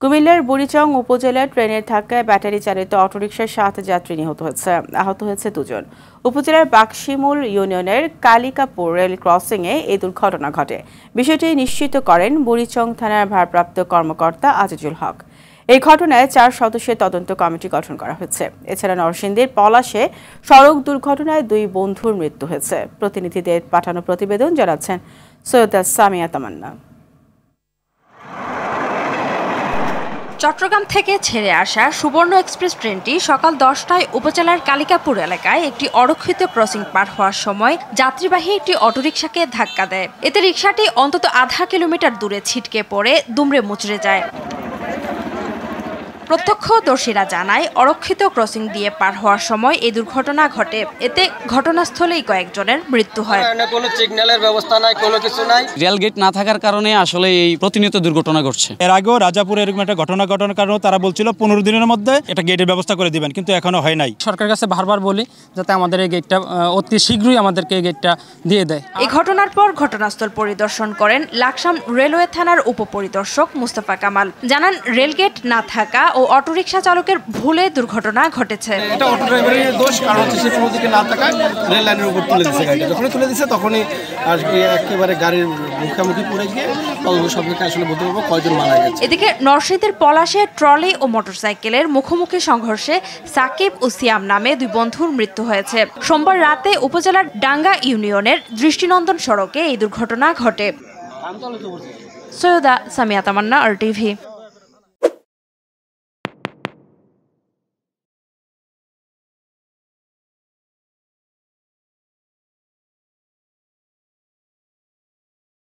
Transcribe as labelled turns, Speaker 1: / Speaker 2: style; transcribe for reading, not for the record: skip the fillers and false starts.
Speaker 1: কুমিল্লার বুড়িচং উপজেলার ট্রেনের ধাক্কায় ব্যাটারি চালিত অটোরিকশার ৭ যাত্রী নিহত হয়েছে। আহত হয়েছে ২ জন। উপজেলার বাকশিমুল ইউনিয়নের কালিকাপুর রেল ক্রসিংয়ে এই দুর্ঘটনা ঘটে। বিষয়টি নিশ্চিত করেন বুড়িচং থানার ভারপ্রাপ্ত কর্মকর্তা আজিজুল হক। এই ঘটনায় ৪ সদস্যের তদন্ত কমিটি গঠন করা হয়েছে। এছাড়া নরসিংদীর পলাশে সড়ক দুর্ঘটনায় ২ বন্ধুর মৃত্যু হয়েছে। প্রতিনিধিদের পাঠানো প্রতিবেদন জানাচ্ছেন সৈয়দা সামিয়া তামান্না।
Speaker 2: চট্টগ্রাম থেকে ছেড়ে আসা সুবর্ণ এক্সপ্রেস ট্রেনটি সকাল ১০টায় উপজেলার কালিকাপুর এলাকায় একটি অরক্ষিত ক্রসিং পার হওয়ার সময় যাত্রীবাহী একটি অটোরিকশাকে ধাক্কা দেয়। এতে রিকশাটি অন্তত আধা কিলোমিটার দূরে ছিটকে পড়ে দুমড়ে মুচড়ে যায়। প্রত্যক্ষদর্শীরা জানায়, অরক্ষিত ক্রসিং দিয়ে পার হওয়ার সময় এই দুর্ঘটনা ঘটে। এতে ঘটনাস্থলেই কয়েকজনের মৃত্যু হয়।
Speaker 3: কোনো সিগন্যালের ব্যবস্থা নাই, কোনো কিছু নাই।
Speaker 4: রেলগেট না থাকার কারণে আসলে এই প্রতিনিয়ত দুর্ঘটনা ঘটছে।
Speaker 5: এর আগেও রাজাপুরে এরকম একটা ঘটনা ঘটানোর কারণে তারা বলছিল ১৫ দিনের মধ্যে এটা গেটের ব্যবস্থা করে দিবেন, কিন্তু এখনো হয় নাই।
Speaker 6: সরকারের কাছে বারবার বলি যাতে আমাদের এই গেটটা অতি শীঘ্রই আমাদেরকে এই গেটটা দিয়ে দেয়।
Speaker 2: এই ঘটনার পর ঘটনাস্থল পরিদর্শন করেন লাকসাম রেলওয়ে থানার উপপরিদর্শক মুস্তাফা কামাল। জানান, রেলগেট না থাকা ও অটোরিকশা চালকের ভুলে দুর্ঘটনা ঘটেছে।
Speaker 7: এটা অটো ড্রাইভারের দোষ, কারণ হচ্ছে সে কোনো দিকে না থাকায় রেল লাইনের উপর তুলে দিচ্ছে গাড়িটা। যখনই তুলে দিচ্ছে তখনই আর একেবারে গাড়ির মুখোমুখি পড়ে গিয়ে সবকে আসলে বলতে পারবো কয়জন মারা গেছে।
Speaker 2: এদিকে নরসিংদীর পলাশে ট্রলি ও মোটরসাইকেলের মুখোমুখি সংঘর্ষে সাকিব ও সিয়াম নামে ২ বন্ধুর মৃত্যু হয়েছে। সোমবার রাতে উপজেলার ডাঙ্গা ইউনিয়নের দৃষ্টিনন্দন সড়কে এই দুর্ঘটনা ঘটে। সৈয়দা সামিয়া তামান্না, RTV।